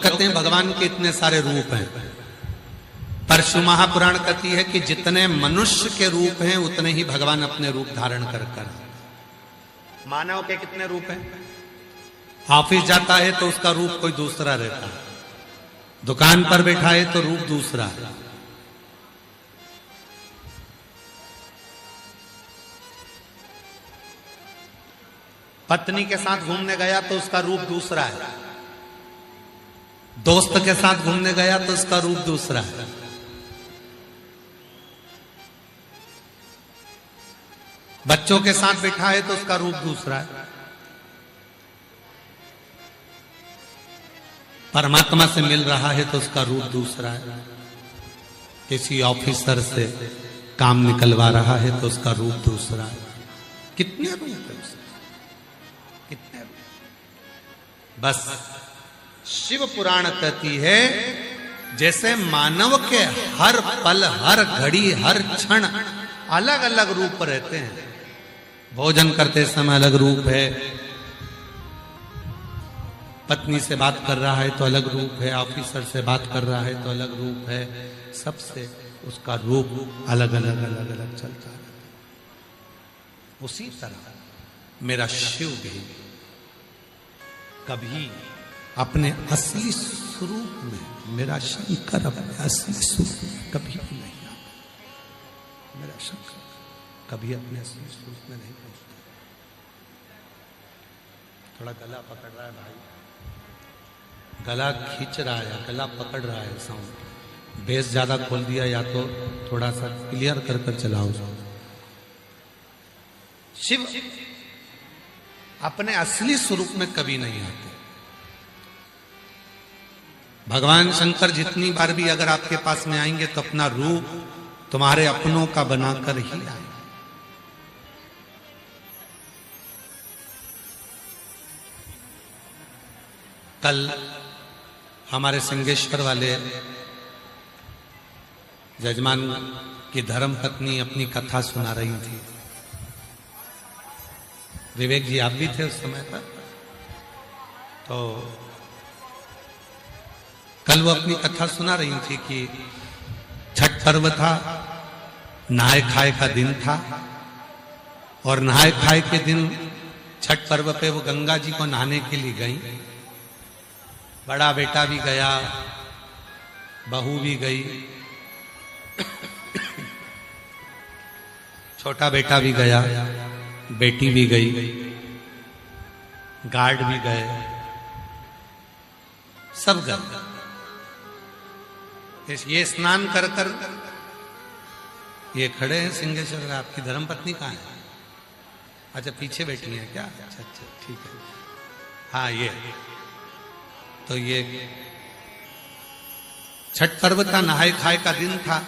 कहते हैं भगवान के इतने सारे रूप हैं, पर शिव महापुराण कहती है कि जितने मनुष्य के रूप हैं उतने ही भगवान अपने रूप धारण कर। मानव के कितने रूप हैं? ऑफिस जाता है तो उसका रूप कोई दूसरा रहता है, दुकान पर बैठा है तो रूप दूसरा है। पत्नी के साथ घूमने गया तो उसका रूप दूसरा है, दोस्त के साथ घूमने गया तो उसका रूप दूसरा है। बच्चों के साथ बैठा है तो उसका रूप दूसरा है। परमात्मा से मिल रहा है तो उसका रूप दूसरा है। किसी ऑफिसर से काम निकलवा रहा है तो उसका रूप दूसरा है। कितने रूप है उसके, कितने रूप। बस शिव पुराण कहती है जैसे मानव के हर पल, हर घड़ी, हर क्षण अलग अलग रूप रहते हैं। भोजन करते समय अलग रूप है, पत्नी से बात कर रहा है तो अलग रूप है, ऑफिसर से बात कर रहा है तो अलग रूप है, सबसे उसका रूप अलग अलग अलग अलग चलता है। उसी तरह मेरा शिव भी कभी अपने असली स्वरूप में, मेरा शंकर अपने असली स्वरूप में कभी भी नहीं आता। मेरा शंकर कभी अपने असली स्वरूप में नहीं पहुंचता। थोड़ा गला पकड़ रहा है भाई, गला खींच रहा है, गला पकड़ रहा है साउंड। बेस ज्यादा खोल दिया या तो थोड़ा सा क्लियर कर कर चलाओ। शिव अपने असली स्वरूप में कभी नहीं आते। भगवान शंकर जितनी बार भी अगर आपके पास में आएंगे तो अपना रूप तुम्हारे अपनों का बनाकर ही आएंगे। कल हमारे सिंहेश्वर वाले जजमान की धर्म पत्नी अपनी कथा सुना रही थी। विवेक जी आप भी थे उस समय पर। तो कल वो अपनी कथा सुना रही थी कि छठ पर्व था, नहाए खाए का दिन था, और नहाए खाए के दिन छठ पर्व पे वो गंगा जी को नहाने के लिए गई। बड़ा बेटा भी गया, बहू भी गई, छोटा बेटा भी गया, बेटी भी गई, गार्ड भी गए, सब गए। ये स्नान कर कर ये खड़े हैं सिंहेश्वर। आपकी धर्मपत्नी कहाँ है? अच्छा पीछे बैठी है क्या? अच्छा अच्छा ठीक है। हाँ ये तो ये छठ पर्व का नहाए खाए का दिन था।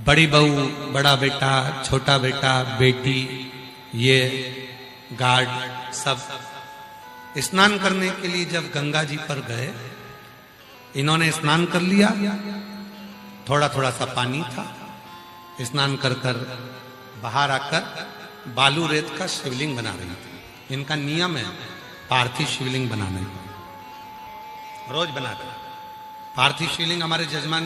बड़ी बहू, बड़ा बेटा, छोटा बेटा, बेटी, ये गार्ड सब स्नान करने के लिए जब गंगा जी पर गए, इन्होंने स्नान कर लिया। थोड़ा थोड़ा सा पानी था। स्नान कर कर बाहर आकर बालू रेत का शिवलिंग बना रही थी। इनका नियम है पार्थिव शिवलिंग बनाने, रोज बनाते पार्थिव शिवलिंग। हमारे जजमान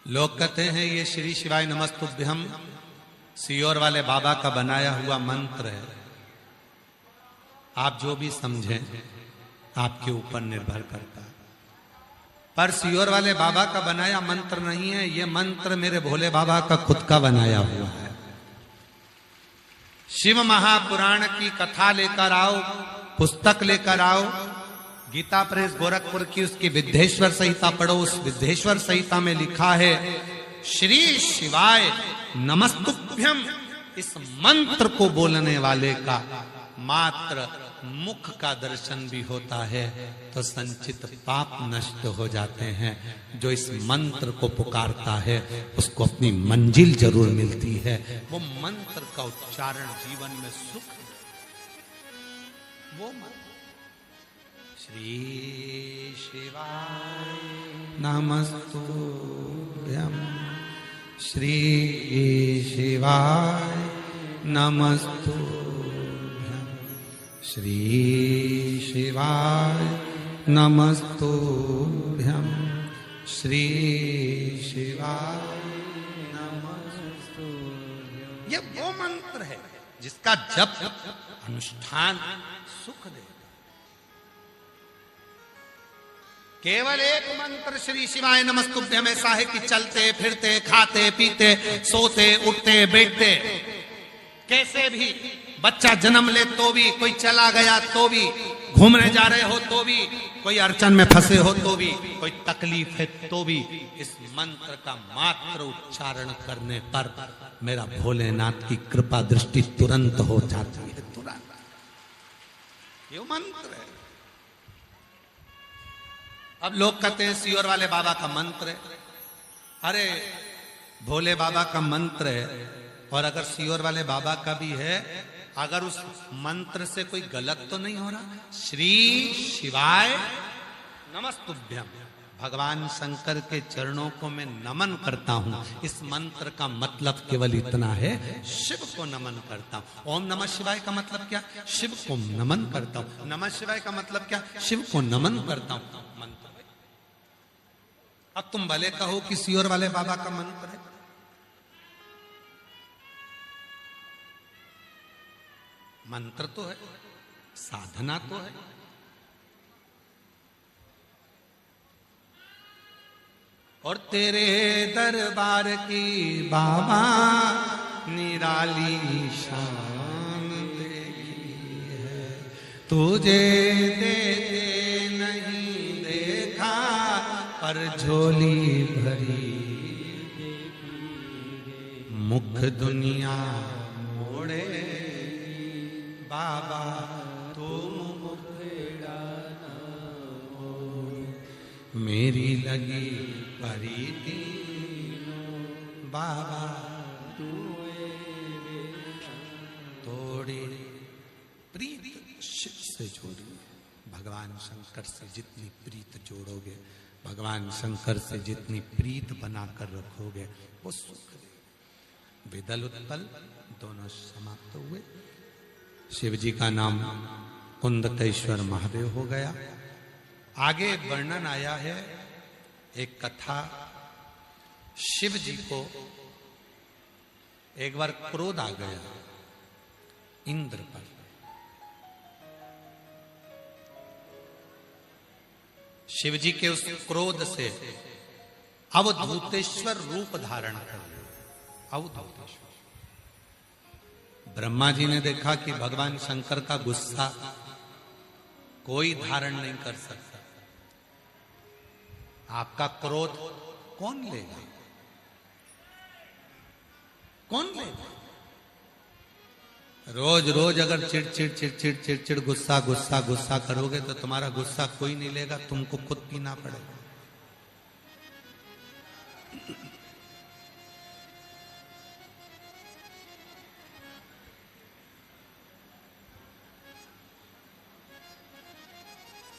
लोग कहते हैं ये श्री शिवाय नमस्तुभ्यम सियोर वाले बाबा का बनाया हुआ मंत्र है। आप जो भी समझें आपके ऊपर निर्भर करता है, पर सियोर वाले बाबा का बनाया मंत्र नहीं है। ये मंत्र मेरे भोले बाबा का खुद का बनाया हुआ है। शिव महापुराण की कथा लेकर आओ, पुस्तक लेकर आओ, गीता प्रेस गोरखपुर की उसकी विद्धेश्वर संहिता पढ़ो। उस विद्धेश्वर संहिता में लिखा है श्री शिवाय नमस्तुभ्यम। इस मंत्र को बोलने वाले का मात्र मुख का दर्शन भी होता है तो संचित पाप नष्ट हो जाते हैं। जो इस मंत्र को पुकारता है उसको अपनी मंजिल जरूर मिलती है। वो मंत्र का उच्चारण जीवन में सुख, वो मंत्र श्री शिवाय नमस्तुभ्यम, श्री शिवाय नमस्तुभ्यम, श्री शिवाय नमस्तुभ्यं श्री शिवाय नमस्तुभ्यं। ये वो मंत्र है जिसका जप अनुष्ठान सुख देगा। केवल एक मंत्र श्री शिवाय नमस्तुभ्यं ऐसा है कि चलते फिरते खाते पीते सोते उठते बैठते कैसे भी, बच्चा जन्म ले तो भी, कोई चला गया तो भी, घूमने जा रहे हो तो भी, कोई अड़चन में फंसे हो तो भी, कोई तकलीफ है तो भी, इस मंत्र का मात्र उच्चारण करने पर मेरा भोलेनाथ की कृपा दृष्टि तुरंत हो जाती है। तुरंत ये मंत्र है। अब लोग कहते हैं सियोर वाले बाबा का मंत्र है। अरे भोले बाबा का मंत्र है, और अगर सियोर वाले बाबा का भी है, अगर उस मंत्र से कोई गलत तो नहीं हो रहा। श्री शिवाय नमस्तुभ्यं, भगवान शंकर के चरणों को मैं नमन करता हूं। इस मंत्र का मतलब केवल इतना है, शिव को नमन करता हूं। ओम नमः शिवाय का मतलब क्या? शिव को नमन करता हूं। नमः शिवाय का मतलब क्या? शिव को नमन करता हूं। मंत्र। अब तुम भले कहो कि सियोर वाले बाबा का मंत्र है, मंत्र तो है, साधना तो है, और तेरे दरबार की बाबा निराली शान देखी है, तुझे देते नहीं देखा पर झोली भरी, मुख दुनिया मोड़े बाबा तुम मुखेड़ा न मोड़, मेरी लगी परीति बाबा तोड़ी। प्रीत शिव से जोड़ी, भगवान शंकर से जितनी प्रीत जोड़ोगे, भगवान शंकर से जितनी प्रीत बनाकर रखोगे, वो सुख देगा। विदल उत्पल दोनों समाप्त हुए। शिव जी का नाम कुंदकेश्वर महादेव हो गया। आगे वर्णन आया है, एक कथा, शिव जी को एक बार क्रोध आ गया इंद्र पर। शिव जी के उस क्रोध से अवधूतेश्वर रूप धारण कर लिया। अवधूतेश्वर। ब्रह्मा जी ने देखा कि भगवान शंकर का गुस्सा कोई धारण नहीं कर सकता, आपका क्रोध कौन लेगा? कौन लेगा? रोज रोज अगर चिड़चिड़ चिड़चिड़ चिड़चिड़ गुस्सा गुस्सा गुस्सा करोगे तो तुम्हारा गुस्सा कोई नहीं लेगा, तुमको खुद पीना पड़ेगा।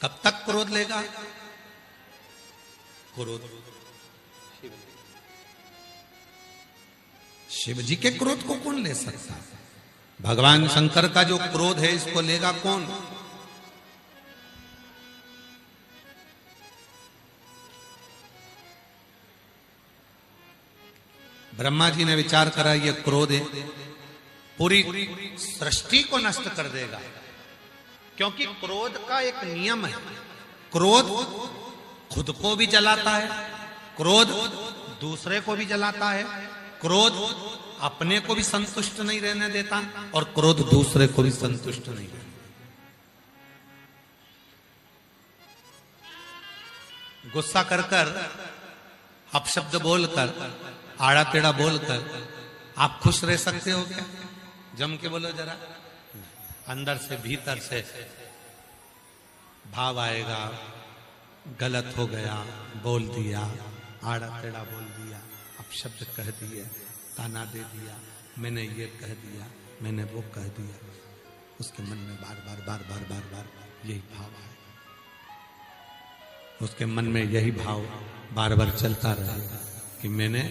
कब तक क्रोध लेगा? क्रोध शिव जी के क्रोध को कौन ले सकता? भगवान शंकर का जो क्रोध है इसको लेगा कौन? ब्रह्मा जी ने विचार करा, ये क्रोध है पूरी सृष्टि को नष्ट कर देगा, क्योंकि क्रोध का एक नियम है। क्रोध खुद को भी जलाता है, क्रोध दूसरे को भी जलाता है, क्रोध अपने को भी संतुष्ट नहीं रहने देता, और क्रोध दूसरे को भी संतुष्ट नहीं रहने देता। गुस्सा कर कर, अपशब्द बोलकर, आड़ा टेढ़ा बोलकर आप खुश रह सकते हो क्या? जम के बोलो जरा। अंदर से भीतर से भाव आएगा, गलत हो गया, बोल दिया, आड़ा टेढ़ा बोल दिया, अपशब्द कह दिया, ताना दे दिया, मैंने ये कह दिया, मैंने वो कह दिया, उसके मन में बार बार बार बार बार बार यही भाव आएगा, उसके मन में यही भाव बार बार चलता रहेगा कि मैंने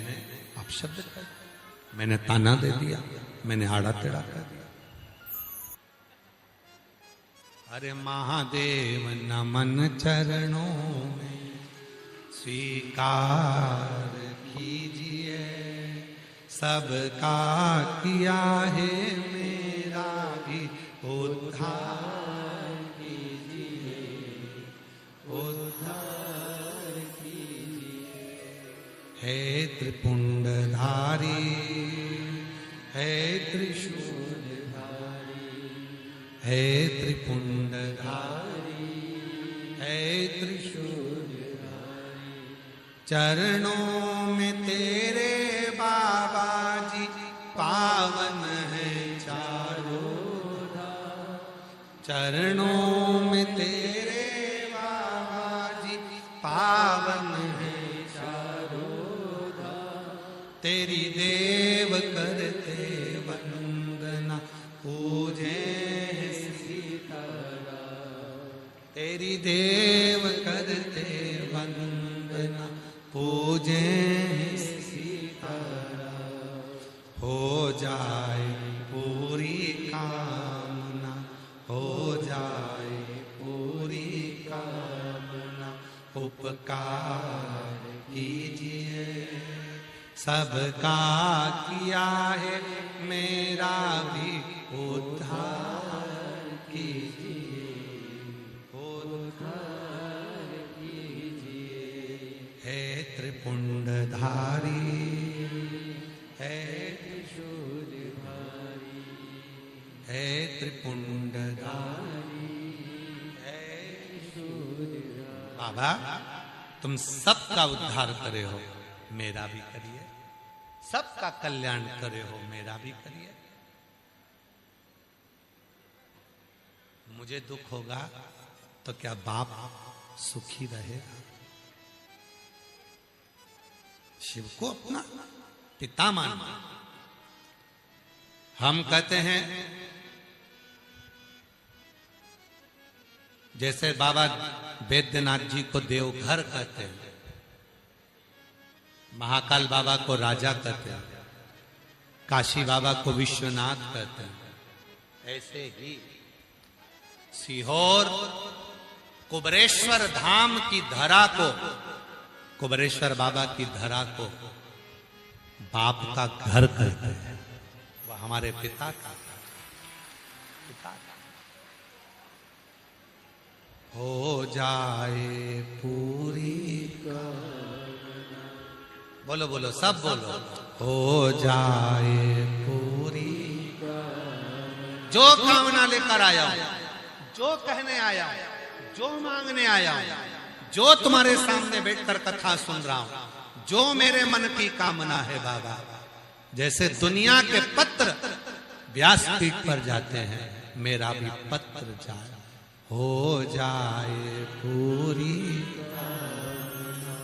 अपशब्द कह दिया, मैंने ताना दे दिया, मैंने आड़ा टेढ़ा कर दिया। अरे महादेव नमन चरणों में स्वीकार कीजिए, सबका किया है मेरा भी उद्धार कीजिए, उद्धार कीजिए। हे त्रिपुंडधारी, हे त्रिशूलधारी, हे त्रिपुंडधारी, हे त्रिशूलधारी, चरणों में तेरे बाबा जी पावन है चारों धाम, चरणों में तेरे बाबा जी पावन है चारों धाम। तेरी देव करते वंदना पूजे सीताराम, तेरी देव करते वंदना पूजे सीताराम। हो जाए पूरी कामना, हो जाए पूरी कामना, उपकार कीजिए, सबका किया है मेरा भी उद्धार कीजिए, उद्धार कीजिए। हे त्रिपुंडधारी, हे त्रिशूलधारी, हे त्रिपुंडधारी, हे त्रिशूलधारी। बाबा तुम सबका उद्धार करे हो, मेरा भी करिए, सबका कल्याण करे हो, मेरा भी करिए। मुझे दुख होगा तो क्या बाप सुखी रहेगा? शिव को अपना पिता मानना। हम कहते हैं जैसे बाबा वैद्यनाथ जी को देवघर कहते हैं, महाकाल बाबा को राजा कहते हैं, काशी बाबा को विश्वनाथ कहते हैं, ऐसे ही सीहोर कुबरेश्वर धाम की धरा को, कुबरेश्वर बाबा की धरा को बाप का घर कहते हैं। वह हमारे पिता का, पिता का। हो जाए पूरी कामना, बोलो बोलो सब बोलो, हो जाए पूरी कामना। जो कामना लेकर आया हूं, जो कहने आया हूं, जो मांगने आया हूं, जो तुम्हारे सामने बैठकर कथा सुन रहा हूं, जो मेरे मन की कामना है बाबा। जैसे दुनिया के पत्र व्यासपीठ पर जाते हैं, मेरा भी पत्र जाए, हो जाए पूरी कामना,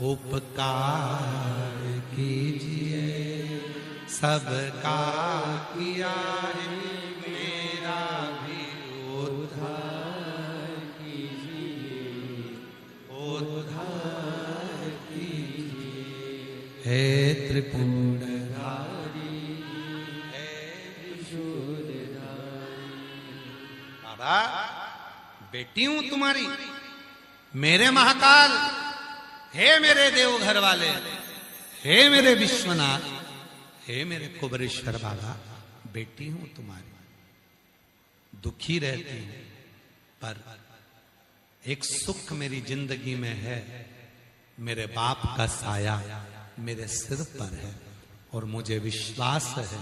उपकार कीजिए, सबका किया है मेरा भी उद्धार कीजिए, उद्धार कीजिए। हे त्रिपुंडधारी, हे त्रिशूलधारी। बाबा बेटी हूं तुम्हारी, मेरे महाकाल, हे मेरे देवघर वाले, हे मेरे विश्वनाथ, हे मेरे कुबरेश्वर बाबा, बेटी हूं तुम्हारी। दुखी रहती हूं, पर एक सुख मेरी जिंदगी में है, मेरे बाप का साया मेरे सिर पर है, और मुझे विश्वास है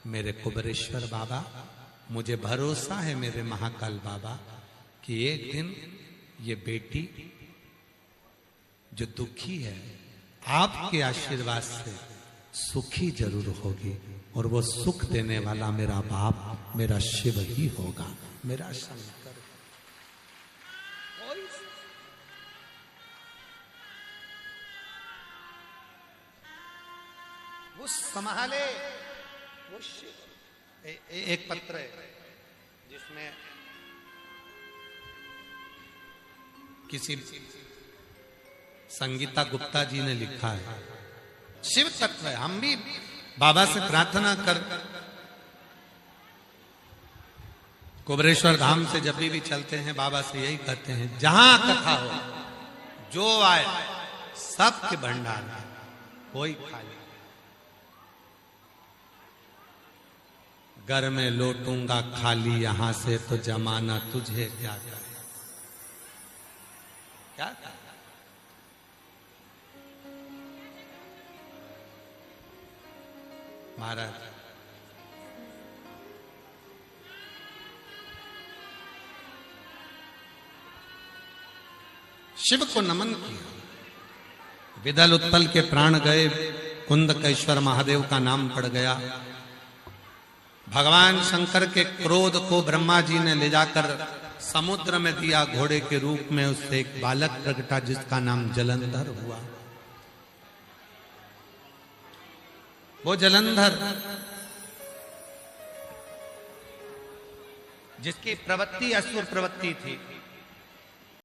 मेरे कुबरेश्वर बाबा, मुझे भरोसा है मेरे महाकाल बाबा कि एक दिन ये बेटी जो दुखी है, आपके आशीर्वाद से सुखी जरूर होगी, और वो सुख देने वाला मेरा बाप, मेरा शिव ही होगा, मेरा शंकर। वो संभाले, वो शिव। एक पत्र है जिसमें किसी संगीता गुप्ता जी ने लिखा है, शिव तत्व है। हम भी बाबा से प्रार्थना कर, कुबरेश्वर धाम से जब भी चलते हैं बाबा से यही कहते हैं, जहां कथा हो जो आए सबके भंडार में, कोई खाली। घर में लौटूंगा खाली यहां से तो जमाना तुझे क्या करे, क्या करे? महाराज शिव को नमन किया, विदल उत्पल के प्राण गए, कुंदकेश्वर महादेव का नाम पड़ गया। भगवान शंकर के क्रोध को ब्रह्मा जी ने ले जाकर समुद्र में दिया घोड़े के रूप में, उससे एक बालक प्रकटा जिसका नाम जलंधर हुआ। वो जलंधर जिसकी प्रवृत्ति असुर प्रवृत्ति थी,